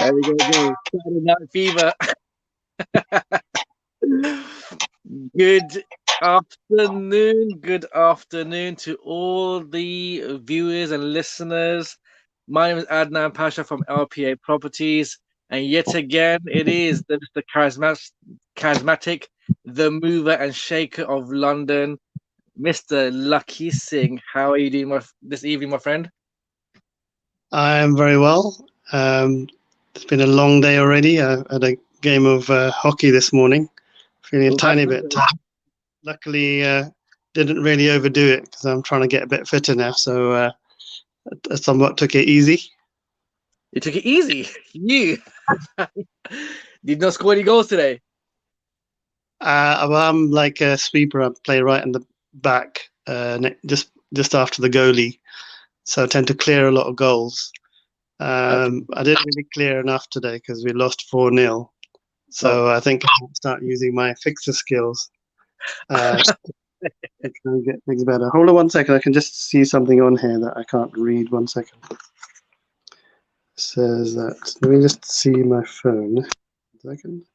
There we go. Saturday Night Fever. Good afternoon to all the viewers and listeners. My name is Adnan Pasha from LPA Properties, and yet again, it is the charismatic, the mover and shaker of London, Mr. Lakhi Singh. How are you doing this evening, my friend? I am very well. It's been a long day already. I had a game of hockey this morning, feeling a tiny bit tired. Luckily, didn't really overdo it because I'm trying to get a bit fitter now. So I somewhat took it easy. You took it easy? You did not score any goals today? Well, I'm like a sweeper. I play right in the back, just after the goalie. So I tend to clear a lot of goals. I didn't really clear enough today because we lost 4-0. So I think I'll start using my fixer skills to try and get things better. Hold on 1 second. I can just see something on here that I can't read. 1 second. It says that. Let me just see my phone. 1 second.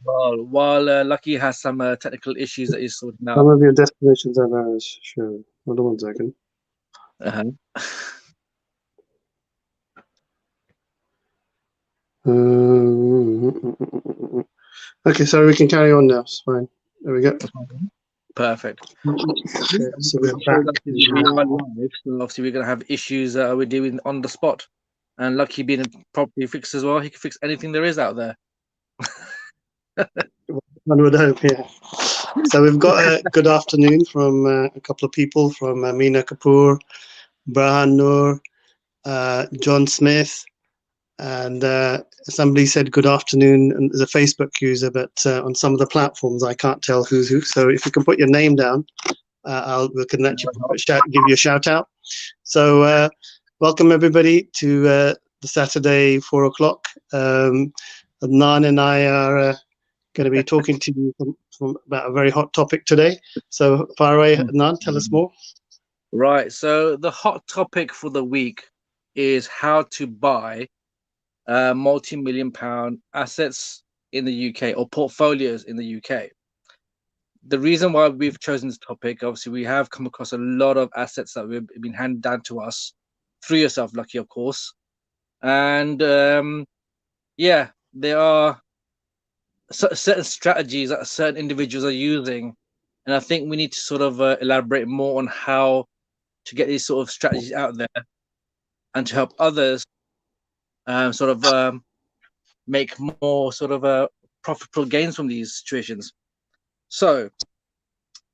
Well, while Lucky has some technical issues that he's sorting out. Some of your destinations are now shown. Hold on 1 second. Okay, so we can carry on now. It's fine. There we go. Perfect. So we're back. So obviously, we're going to have issues we're doing on the spot. And Lucky being a property fixer as well, he can fix anything there is out there. One would hope, yeah. So we've got a good afternoon from a couple of people, from Amina Kapoor, Brahan Noor, John Smith, and somebody said good afternoon, and there's a Facebook user, but on some of the platforms I can't tell who's who. So if you can put your name down, we can actually give you a shout out. So welcome everybody to the Saturday 4 o'clock. Adnan and I are going to be talking to you about a very hot topic today. So far away, Adnan, tell us more. Right. So the hot topic for the week is how to buy multi-million pound assets in the UK, or portfolios in the UK. The reason why we've chosen this topic, obviously, we have come across a lot of assets that have been handed down to us through yourself, Lucky, of course. And yeah, there are certain strategies that certain individuals are using, and I think we need to sort of elaborate more on how to get these sort of strategies out there and to help others make more sort of profitable gains from these situations. So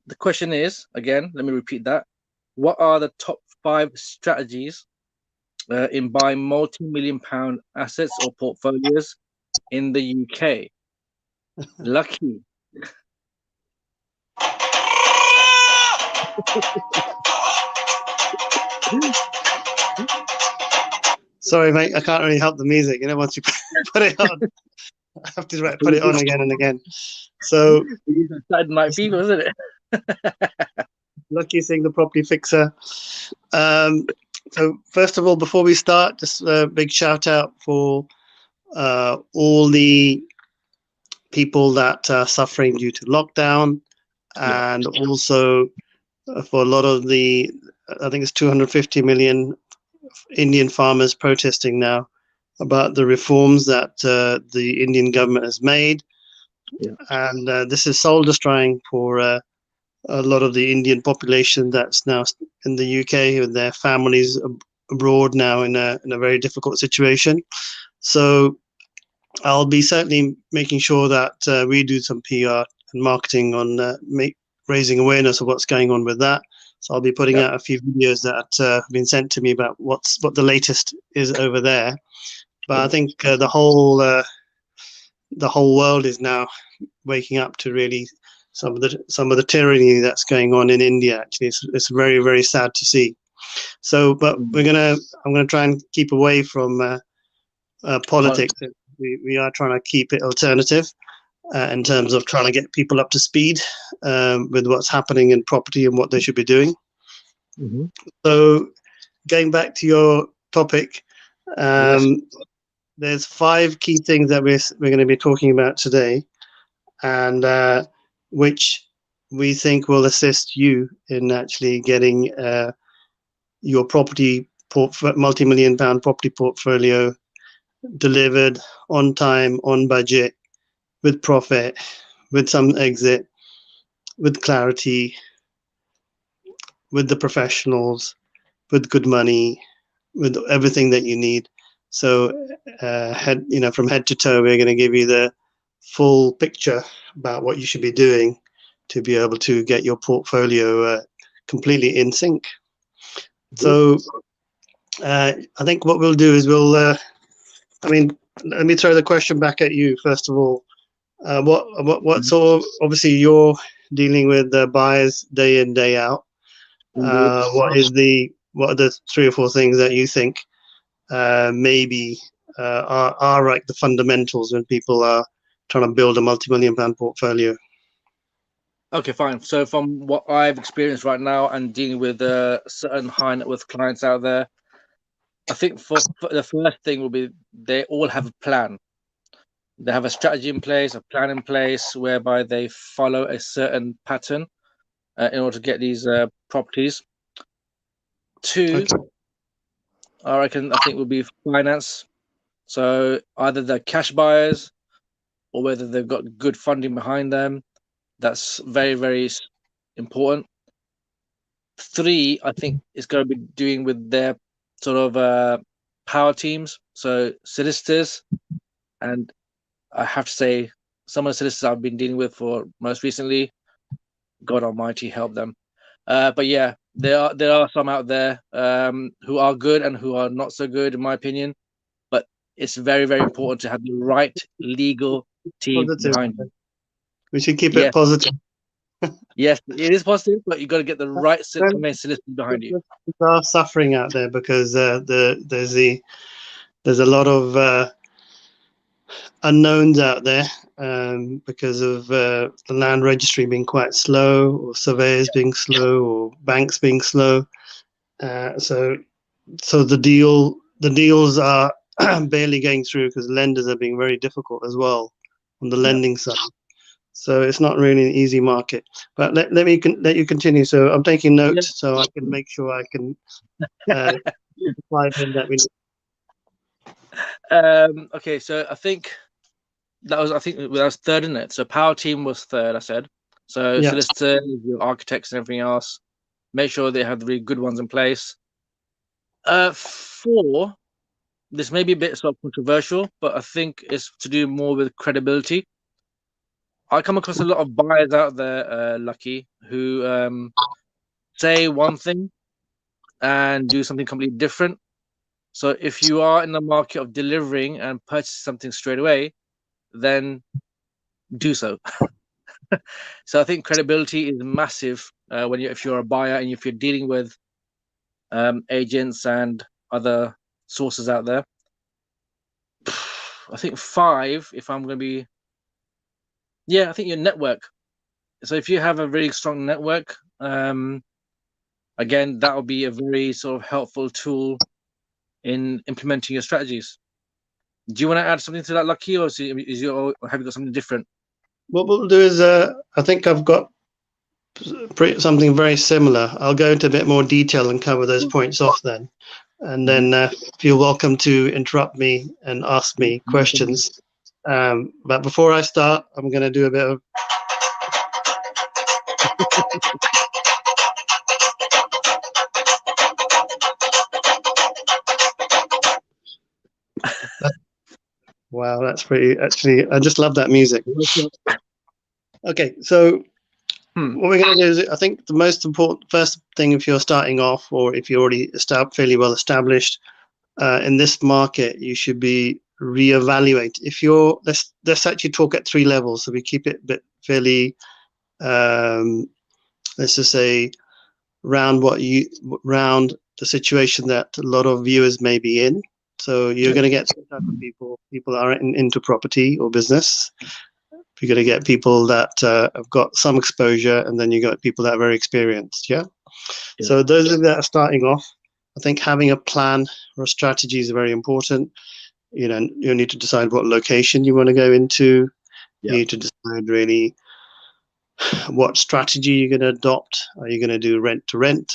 the question is, again, let me repeat that. What are the top 5 strategies in buying multi-million pound assets or portfolios in the UK? Lucky. Sorry, mate, I can't really help the music. You know, once you put it on, I have to put it on again and again. So, Saturday Night Fever, isn't it? Lakhi Singh, the property fixer. So, first of all, before we start, just a big shout out for all the people that are suffering due to lockdown, and also for a lot of the, I think it's 250 million Indian farmers protesting now about the reforms that the Indian government has made. And this is soul destroying for a lot of the Indian population that's now in the UK with their families abroad now in a very difficult situation. So I'll be certainly making sure that we do some PR and marketing on raising awareness of what's going on with that. So I'll be putting out a few videos that have been sent to me about what the latest is over there. But I think the whole world is now waking up to really some of the tyranny that's going on in India. Actually, it's very, very sad to see. So, but I'm gonna try and keep away from politics. We are trying to keep it alternative in terms of trying to get people up to speed with what's happening in property and what they should be doing. So, going back to your topic, there's 5 key things that we're going to be talking about today, and which we think will assist you in actually getting your property multi-million pound property portfolio delivered on time, on budget, with profit, with some exit, with clarity, with the professionals, with good money, with everything that you need. So, from head to toe, we're going to give you the full picture about what you should be doing to be able to get your portfolio completely in sync. So, I think what we'll do is let me throw the question back at you first of all. What sort of, obviously you're dealing with the buyers day in, day out. What are the 3 or 4 things that you think maybe are like the fundamentals when people are trying to build a multi-million pound portfolio? Okay, fine. So from what I've experienced right now and dealing with certain high net worth clients out there, I think for the first thing will be they all have a plan. They have a strategy in place, a plan in place, whereby they follow a certain pattern in order to get these properties. 2, I think will be finance. So either they're cash buyers or whether they've got good funding behind them. That's very, very important. 3, I think, is going to be doing with their sort of power teams. So solicitors, and I have to say, some of the solicitors I've been dealing with for most recently, God Almighty help them. But yeah, there are some out there who are good and who are not so good, in my opinion. But it's very, very important to have the right legal team behind you. We should keep it positive. Yes, it is positive, but you've got to get the right solicitor behind you. People are suffering out there because there's a lot of unknowns out there because of the land registry being quite slow, or surveyors being slow, or banks being slow. So the deals are barely going through because lenders are being very difficult as well on the lending side. So it's not really an easy market. But let you continue. So I'm taking notes so I can make sure I can apply in that we. Okay, so I think that was third, isn't it? So power team was third, I said. So solicitors, your architects, and everything else. Make sure they have the really good ones in place. 4, this may be a bit sort of controversial, but I think it's to do more with credibility. I come across a lot of buyers out there, Lucky, who say one thing and do something completely different. So if you are in the market of delivering and purchasing something straight away, then do so. So I think credibility is massive if you're a buyer and if you're dealing with agents and other sources out there. I think 5, if I'm going to be, I think your network. So if you have a really strong network, again, that will be a very sort of helpful tool in implementing your strategies. Do you want to add something to that, Lucky, or have you got something different? What we'll do is, I think I've got something very similar. I'll go into a bit more detail and cover those points off then. And then feel welcome to interrupt me and ask me questions. But before I start, I'm going to do a bit of... Wow, that's pretty... Actually, I just love that music. Okay, so what we're going to do is, I think the most important first thing, if you're starting off or if you're already fairly well established in this market, you should be reevaluate. If you're, let's actually talk at 3 levels, so we keep it a bit fairly, let's just say round the situation that a lot of viewers may be in. So you're going to get some type of people that are into property or business. You're going to get people that have got some exposure, and then you got people that are very experienced. Yeah. So those that are starting off, I think having a plan or a strategy is very important. You know, you need to decide what location you want to go into. You need to decide really what strategy you're going to adopt. Are you going to do rent to rent?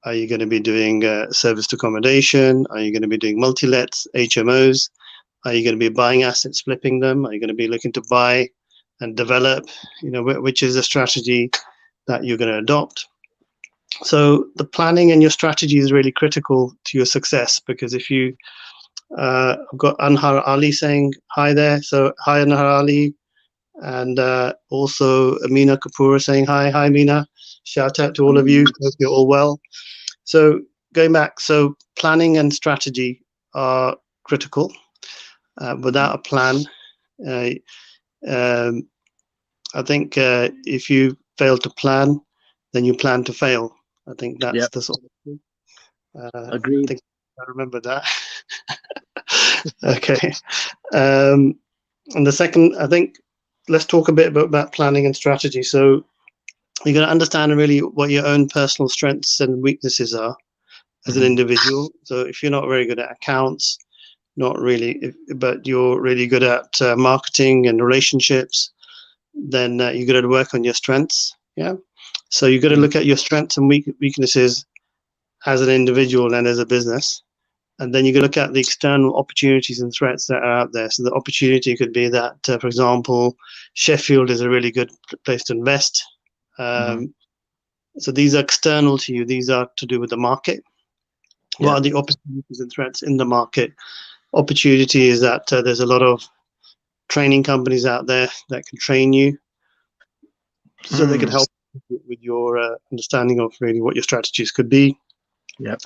Are you going to be doing service to accommodation? Are you going to be doing multi-lets, HMOs? Are you going to be buying assets, flipping them? Are you going to be looking to buy and develop? You know, which is a strategy that you're going to adopt. So the planning and your strategy is really critical to your success, because if you, I've got Anhar Ali saying hi there. So hi Anhar Ali, and also Amina Kapoor saying hi. Hi Amina, shout out to all of you. Hope you're all well. So going back, so planning and strategy are critical. Without a plan, I think if you fail to plan, then you plan to fail. I think that's the sort of thing. Agreed. I think I remember that. Okay. And the second, I think, let's talk a bit about planning and strategy. So you're going to understand really what your own personal strengths and weaknesses are as an individual. So if you're not very good at accounts, not really, but you're really good at marketing and relationships, then you're going to work on your strengths. Yeah. So you've got to look at your strengths and weaknesses as an individual and as a business. And then you can look at the external opportunities and threats that are out there. So the opportunity could be that, for example, Sheffield is a really good place to invest. So these are external to you. These are to do with the market. What are the opportunities and threats in the market? Opportunity is that there's a lot of training companies out there that can train you, so they can help with your understanding of really what your strategies could be.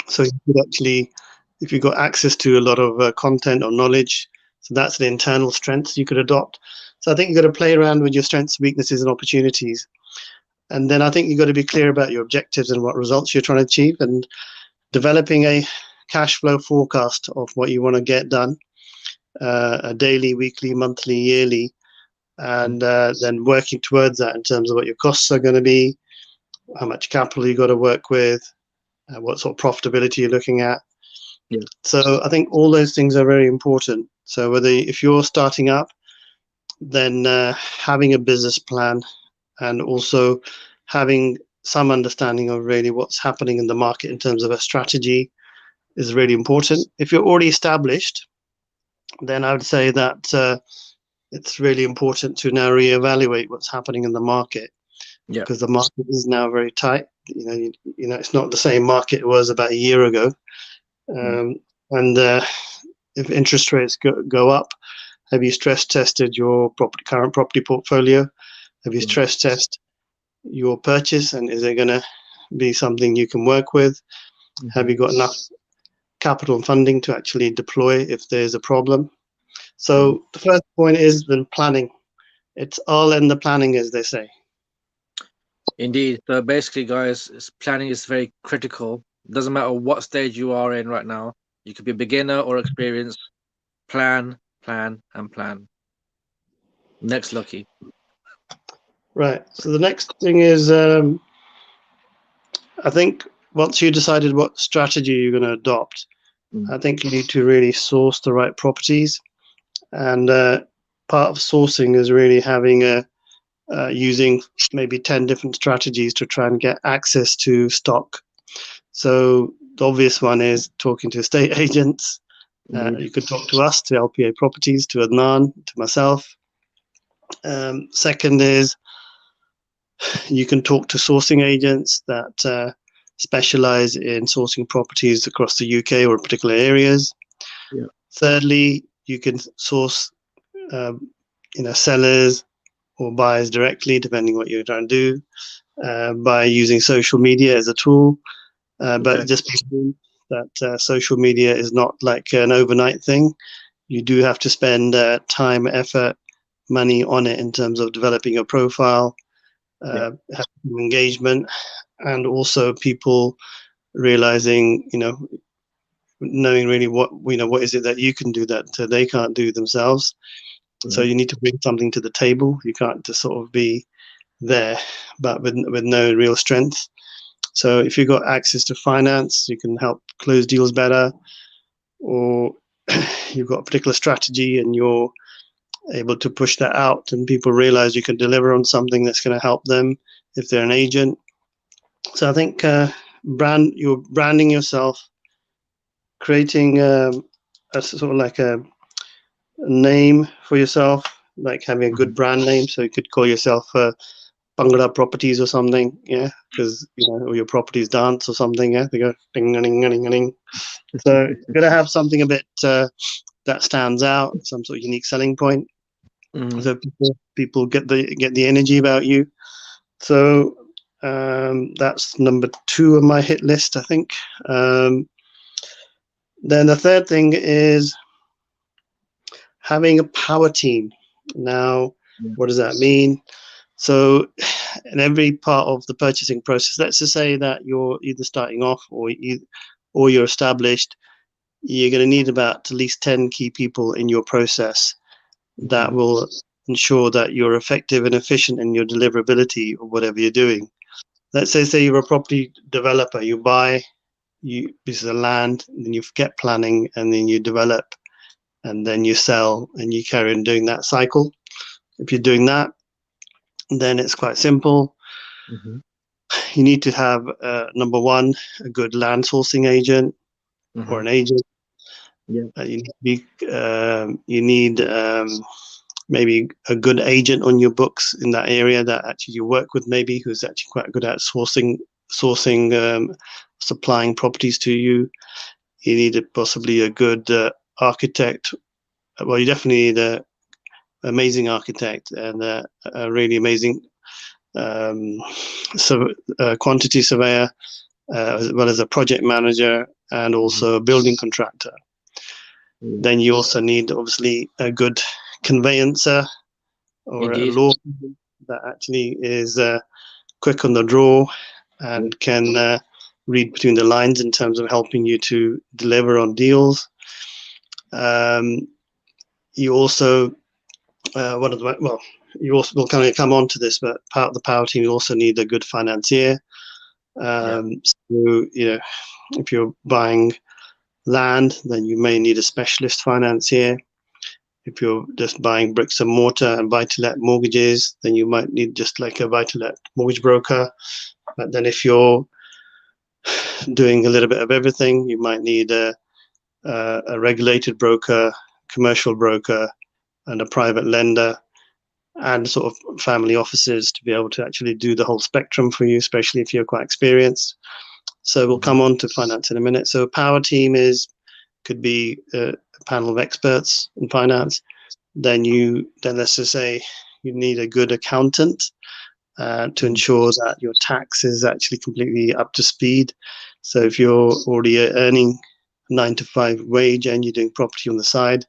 So you could actually, if you've got access to a lot of content or knowledge, so that's the internal strengths you could adopt. So I think you've got to play around with your strengths, weaknesses, and opportunities. And then I think you've got to be clear about your objectives and what results you're trying to achieve, and developing a cash flow forecast of what you want to get done, a daily, weekly, monthly, yearly, and then working towards that in terms of what your costs are going to be, how much capital you got to work with, what sort of profitability you're looking at. So I think all those things are very important. So if you're starting up, then having a business plan and also having some understanding of really what's happening in the market in terms of a strategy is really important. If you're already established, then I would say that it's really important to now reevaluate what's happening in the market, because the market is now very tight. You know, it's not the same market it was about a year ago. And if interest rates go up, have you stress tested your current property portfolio? Have you stress tested your purchase, and is it going to be something you can work with? Have you got enough capital and funding to actually deploy if there's a problem? So the first point is the planning. It's all in the planning, as they say. Indeed. So basically, guys, planning is very critical. It doesn't matter what stage you are in right now. You could be a beginner or experienced. Plan, plan, and plan. Next, Lucky. Right. So the next thing is, I think once you decided what strategy you're going to adopt, I think you need to really source the right properties. And part of sourcing is really having using maybe 10 different strategies to try and get access to stock. So the obvious one is talking to estate agents. You could talk to us, to LPA Properties, to Adnan, to myself. Second is you can talk to sourcing agents that specialize in sourcing properties across the UK or particular areas. Thirdly, you can source sellers or buyers directly, depending what you're trying to do, by using social media as a tool. But just be sure that social media is not like an overnight thing. You do have to spend time, effort, money on it in terms of developing your profile, having engagement, and also people realizing, knowing really what is it that you can do that they can't do themselves. So you need to bring something to the table. You can't just sort of be there, but with no real strength. So if you've got access to finance, you can help close deals better, or you've got a particular strategy and you're able to push that out, and people realize you can deliver on something that's going to help them if they're an agent. So I think you're branding yourself, creating a sort of like a name for yourself, like having a good brand name. So you could call yourself Bangla Properties or something, yeah, because or your properties dance or something, yeah. They go ding ding ding ding. So you're gonna have something a bit that stands out, some sort of unique selling point. So people get the energy about you. So that's number 2 on my hit list, I think. Then the third thing is having a power team. Now, what does that mean? So in every part of the purchasing process, let's just say that you're either starting off or you're established, you're going to need about at least 10 key people in your process that will ensure that you're effective and efficient in your deliverability of whatever you're doing. Let's say you're a property developer, you buy pieces of land, then you get planning, and then you develop, and then you sell, and you carry on doing that cycle. If you're doing that, then it's quite simple. You need to have, number 1, a good land sourcing agent or an agent. You need maybe a good agent on your books in that area that actually you work with, maybe, who's actually quite good at sourcing, supplying properties to you. You need possibly a good architect. Well, you definitely need an amazing architect and a really amazing quantity surveyor, as well as a project manager and also a building contractor. Then you also need, obviously, a good conveyancer or a law firm that actually is quick on the draw and can read between the lines in terms of helping you to deliver on deals. You also, you also will kind of come on to this, but part of the power team, you also need a good financier. So, if you're buying land, then you may need a specialist financier. If you're just buying bricks and mortar and buy-to-let mortgages, then you might need just like a buy-to-let mortgage broker. But then if you're doing a little bit of everything, you might need a regulated broker, commercial broker, and a private lender, and sort of family offices to be able to actually do the whole spectrum for you, especially if you're quite experienced. So we'll come on to finance in a minute. So power team could be a panel of experts in finance. Then let's just say you need a good accountant to ensure that your tax is actually completely up to speed. So if you're already earning 9-to-5 wage and you're doing property on the side,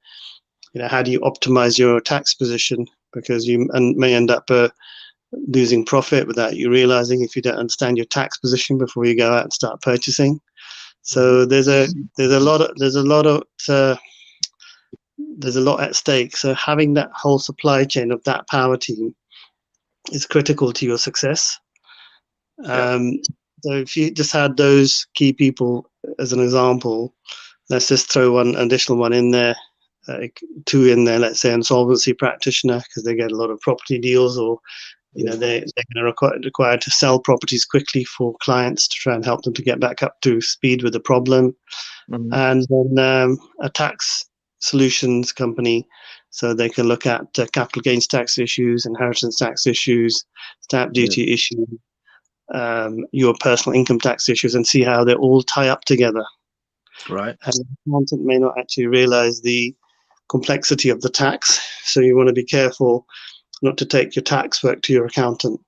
how do you optimize your tax position? Because you may end up losing profit without you realizing, if you don't understand your tax position before you go out and start purchasing. So there's a lot at stake. So having that whole supply chain of that power team is critical to your success. So if you just had those key people as an example, let's just throw one additional one in there, 2 in there. Let's say insolvency practitioner, because they get a lot of property deals, or they're going to require to sell properties quickly for clients to try and help them to get back up to speed with the problem. And then a tax solutions company, so they can look at capital gains tax issues, inheritance tax issues, stamp duty issues, your personal income tax issues, and see how they all tie up together. Right. And the accountant may not actually realize the complexity of the tax, so you want to be careful not to take your tax work to your accountant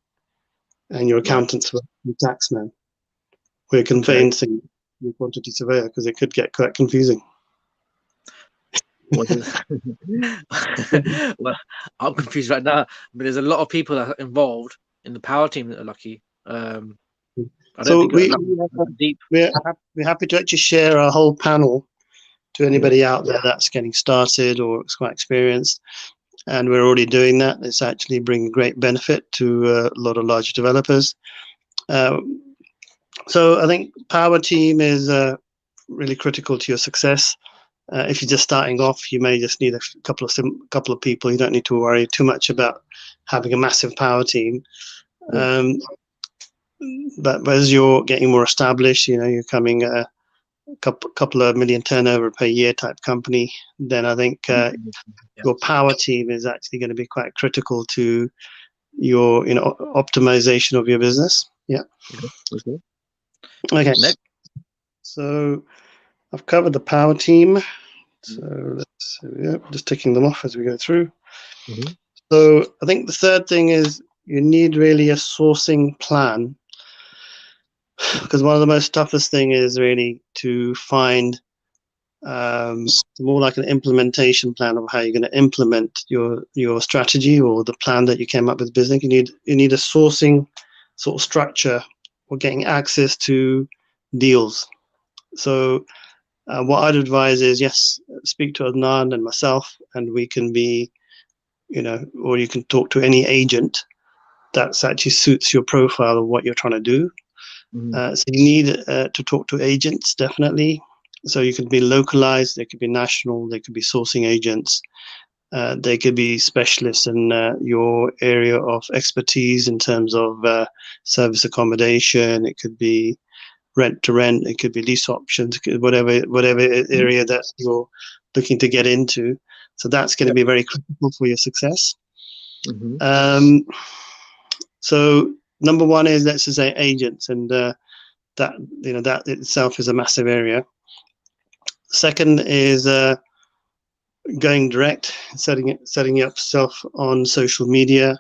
and your accountant's work to your taxman, or your conveyancing, your quantity surveyor, because it could get quite confusing. Well, I'm confused right now, but there's a lot of people that are involved in the power team that are lucky. I don't So think enough deep. we're happy to actually share our whole panel to anybody out there that's getting started or is quite experienced. And we're already doing that. It's actually bringing great benefit to a lot of large developers. So I think Power Team is really critical to your success. If you're just starting off, you may just need a couple of people. You don't need to worry too much about having a massive Power Team. But as you're getting more established, you're coming a couple of million turnover per year type company, then I think your Power Team is actually going to be quite critical to your optimization of your business. Okay. Next. So I've covered the Power Team. So let's just ticking them off as we go through. So I think the third thing is you need really a sourcing plan, because one of the most toughest thing is really to find more like an implementation plan of how you're going to implement your strategy or the plan that you came up with business. You need a sourcing sort of structure or getting access to deals. So what I'd advise is, yes, speak to Adnan and myself, and we can be, or you can talk to any agent that actually suits your profile of what you're trying to do. So you need to talk to agents, definitely. So you could be localized, they could be national, they could be sourcing agents, they could be specialists in your area of expertise in terms of service accommodation, it could be rent to rent, it could be lease options, whatever area that you're looking to get into. So that's going to be very critical for your success. So number one is, let's just say, agents, and that itself is a massive area. Second is going direct, setting up self on social media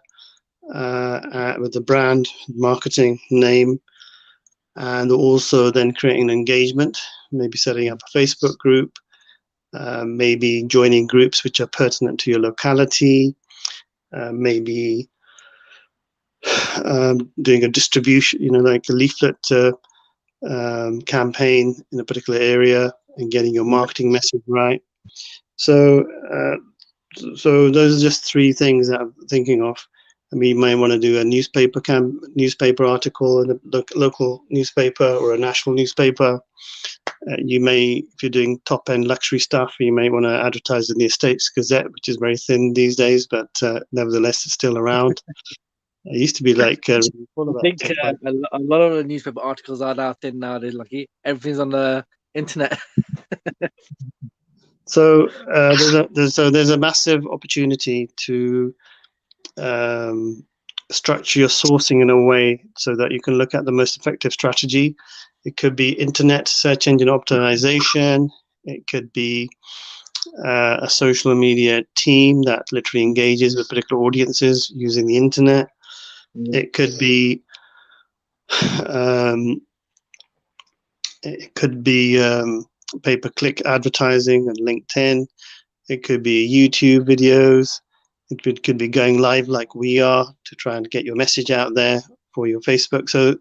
with the brand, marketing, name, and also then creating an engagement, maybe setting up a Facebook group, maybe joining groups which are pertinent to your locality, maybe doing a distribution, like a leaflet campaign in a particular area and getting your marketing message right. So those are just three things that I'm thinking of. I mean, you might want to do a newspaper article in a local newspaper or a national newspaper. You may, if you're doing top-end luxury stuff, you may want to advertise in the Estates Gazette, which is very thin these days, but nevertheless, it's still around. It used to be like... I think a lot of the newspaper articles are now thin nowadays, Lakhi. Everything's on the internet. So there's a massive opportunity to structure your sourcing in a way so that you can look at the most effective strategy. It could be internet search engine optimization. It could be a social media team that literally engages with particular audiences using the internet. It could be pay-per-click advertising and LinkedIn. It could be YouTube videos. It could be going live like we are to try and get your message out there for your Facebook. So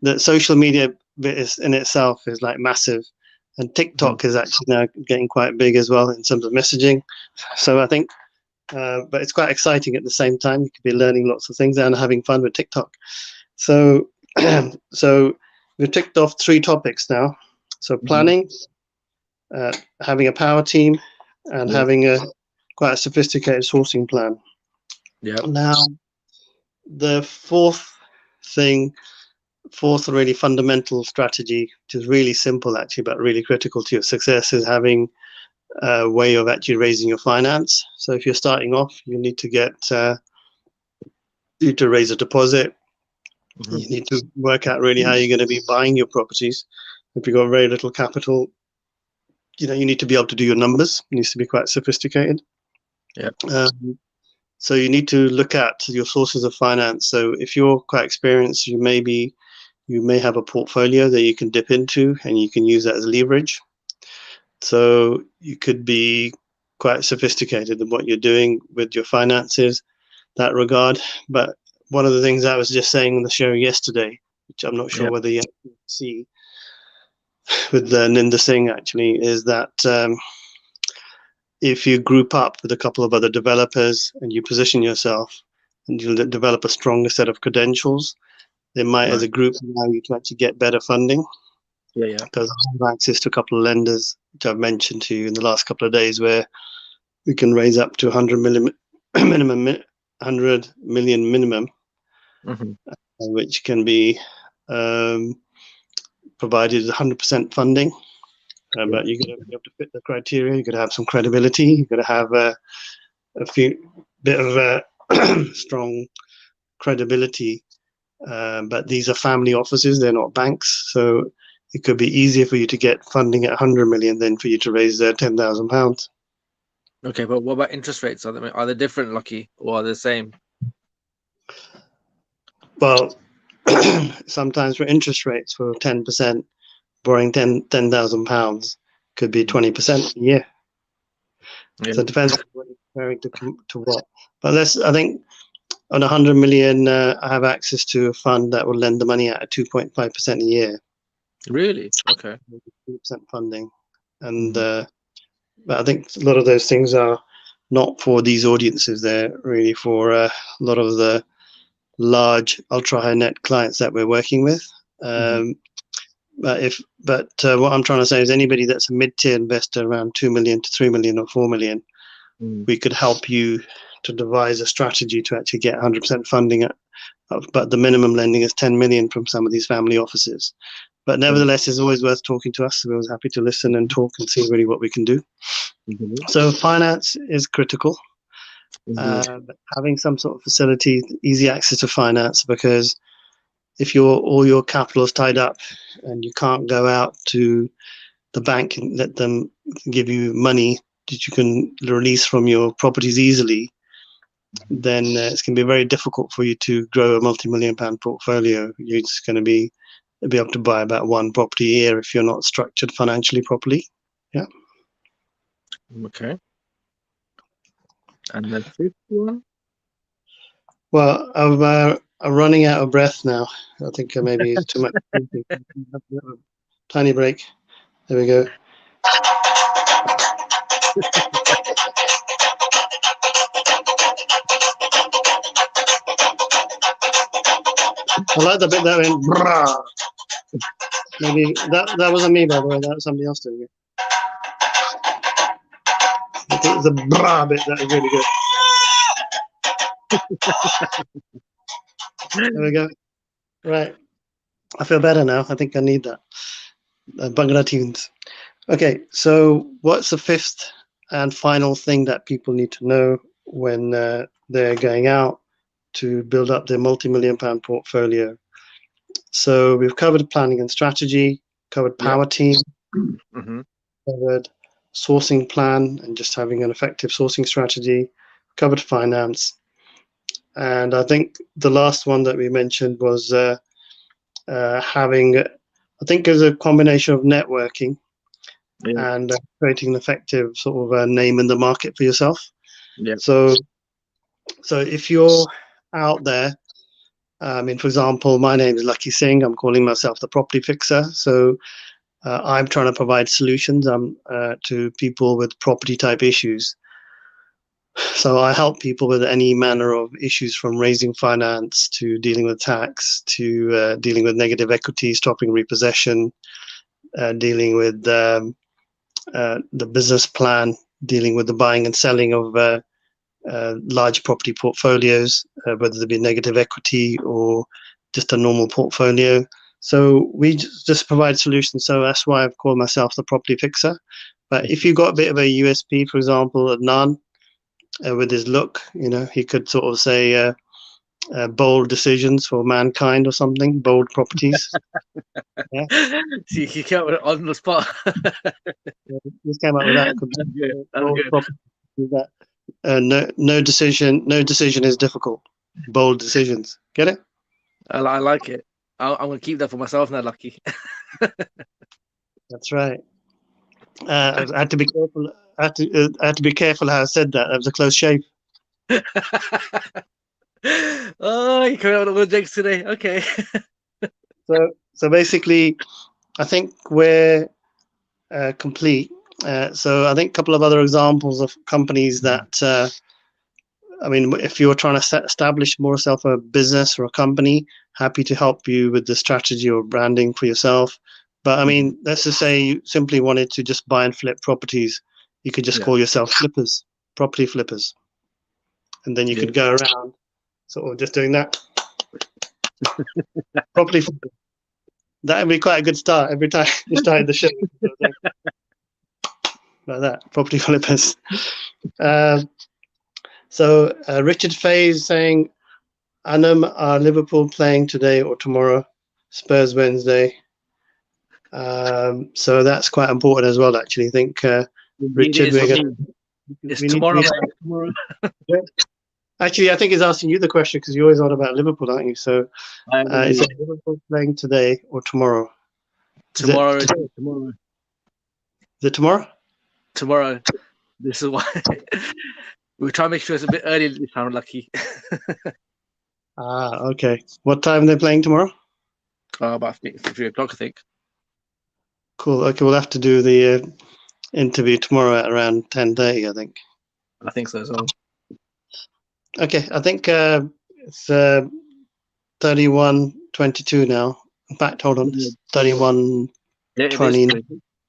the social media bit in itself is like massive. And TikTok is actually now getting quite big as well in terms of messaging. So I think, but it's quite exciting at the same time. You could be learning lots of things and having fun with TikTok. So, so we've ticked off 3 topics now. So planning, having a power team, and having quite a sophisticated sourcing plan. Now, the fourth really fundamental strategy, which is really simple actually, but really critical to your success, is having a way of actually raising your finance. So if you're starting off, you need to raise a deposit. You need to work out really how you're going to be buying your properties. If you've got very little capital, you need to be able to do your numbers. It needs to be quite sophisticated. So you need to look at your sources of finance. So if you're quite experienced, you may have a portfolio that you can dip into and you can use that as leverage. So you could be quite sophisticated in what you're doing with your finances, that regard. But one of the things I was just saying on the show yesterday which I'm not sure whether you see with Ninder Singh actually, is that if you group up with a couple of other developers and you position yourself and you develop a stronger set of credentials, they might, as a group, allow you to actually get better funding. Because I have access to a couple of lenders, which I've mentioned to you in the last couple of days, where we can raise up to 100 million minimum, which can be provided 100% funding. But you have to fit the criteria. You got to have some credibility. You got to have a bit of strong credibility. But these are family offices; they're not banks, so it could be easier for you to get funding at 100 million than for you to raise £10,000. Okay, but what about interest rates? Are they different, Lakhi, or are they the same? Well, sometimes for interest rates for 10%, borrowing £10,000 could be 20% a year. So it depends on what you're comparing to what. But I think on 100 million, I have access to a fund that will lend the money out at 2.5% a year. Really? Okay. 2% funding. And but I think a lot of those things are not for these audiences. They're really for a lot of the large ultra high net clients that we're working with. But what I'm trying to say is anybody that's a mid-tier investor around 2 million to 3 million or 4 million, we could help you to devise a strategy to actually get 100% funding. But the minimum lending is 10 million from some of these family offices. But nevertheless, it's always worth talking to us. We're always happy to listen and talk and see really what we can do. So finance is critical. Having some sort of facility, easy access to finance, because if all your capital is tied up and you can't go out to the bank and let them give you money that you can release from your properties easily, then it's going to be very difficult for you to grow a multi-million-pound portfolio. You're just going to be able to buy about one property a year if you're not structured financially properly. Yeah. Okay. And the fifth one? Well, I'm running out of breath now. I think maybe it's too much. Tiny break. There we go. I like the bit that went brah. Maybe that wasn't me, by the way. That was somebody else doing it. The brah bit, that was really good. There we go. Right. I feel better now. I think I need that. Bangla tunes. Okay, so what's the fifth and final thing that people need to know when they're going out to build up their multi-million-pound portfolio? So we've covered planning and strategy, covered power team, covered sourcing plan and just having an effective sourcing strategy, covered finance. And I think the last one that we mentioned was having, I think there's a combination of networking and creating an effective sort of name in the market for yourself. So if you're out there, for example, my name is Lakhi Singh. I'm calling myself the property fixer. So I'm trying to provide solutions to people with property type issues. So I help people with any manner of issues, from raising finance to dealing with tax to dealing with negative equity, stopping repossession, dealing with the business plan, dealing with the buying and selling of large property portfolios, whether they be negative equity or just a normal portfolio. So we just provide solutions. So that's why I've called myself the property fixer. But if you've got a bit of a USP, for example, Adnan, with his look, he could sort of say bold decisions for mankind or something, bold properties. Yeah. See, he came up with it on the spot. Just came up with that. No decision is difficult. Bold decisions. Get it? I like it. I'm going to keep that for myself now, Lakhi. That's right. I had to be careful. I had to be careful how I said that. That was a close shave. Oh, you're coming out with all the jokes today. Okay. So basically, I think we're complete. So I think a couple of other examples of companies that, I mean, if you're trying to establish more self a business or a company, happy to help you with the strategy or branding for yourself. But I mean, let's just say you simply wanted to just buy and flip properties. You could just call yourself flippers, property flippers. And then you could go around sort of just doing that. Property flippers. That would be quite a good start every time you started the show. Like that, property flippers. So Richard Fay is saying, Anam, are Liverpool playing today or tomorrow? Spurs Wednesday. So that's quite important as well, actually. I think, Richard, it's tomorrow. Actually, I think he's asking you the question because you're always on about Liverpool, aren't you? So is it Liverpool playing today or tomorrow? Tomorrow. Is it tomorrow? Tomorrow. This is why we try to make sure it's a bit early this time, Lucky. Okay. What time are they playing tomorrow? About 3 o'clock, I think. Cool. Okay, we'll have to do the interview tomorrow at around 10:30, I think. I think so as well. Okay, I think it's 31:22 now. In fact, hold on, it's 31:20.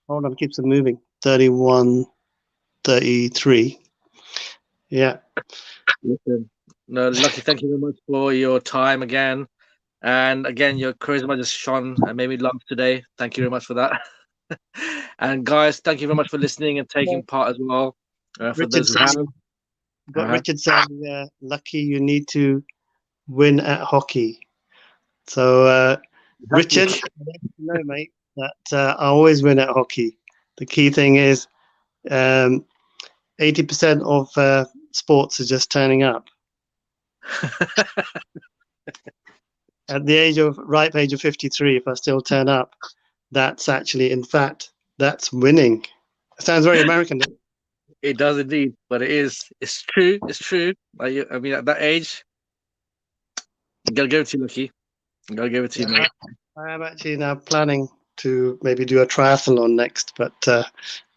Hold on, it keeps it moving. 31:33. Yeah. No, Lucky, thank you very much for your time again. And again, your charisma just shone and made me laugh today. Thank you very much for that. And guys, thank you very much for listening and taking part as well. For those who have. Got Richard saying, Lucky, you need to win at hockey. So, Richard, no, mate, that I always win at hockey. The key thing is 80% of sports is just turning up. At the ripe age of 53, if I still turn up, that's actually, in fact, that's winning. It sounds very American, doesn't it? It does indeed, but it's true. It's true. I mean, at that age, you gotta give it to you, Lucky. You gotta give it to you, mate. I am actually now planning to maybe do a triathlon next, but I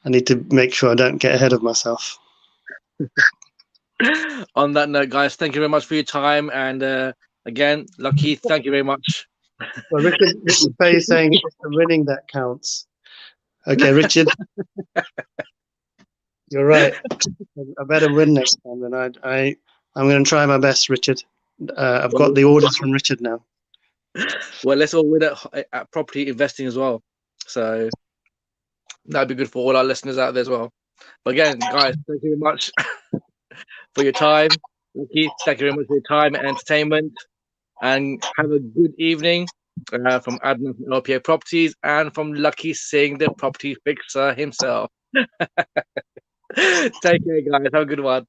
need to make sure I don't get ahead of myself. On that note, guys, thank you very much for your time. And again, Lucky, thank you very much. Well, Richard Fay is saying it's the winning that counts. Okay, Richard. You're right. I better win next time. And I'm going to try my best, Richard. I've got the orders from Richard now. Well, let's all win at property investing as well. So that'd be good for all our listeners out there as well. But again, guys, thank you very much for your time. Thank you very much for your time and entertainment. And have a good evening from Adnan from LPA Properties and from Lakhi Singh, the property fixer himself. Take care, guys. Have a good one.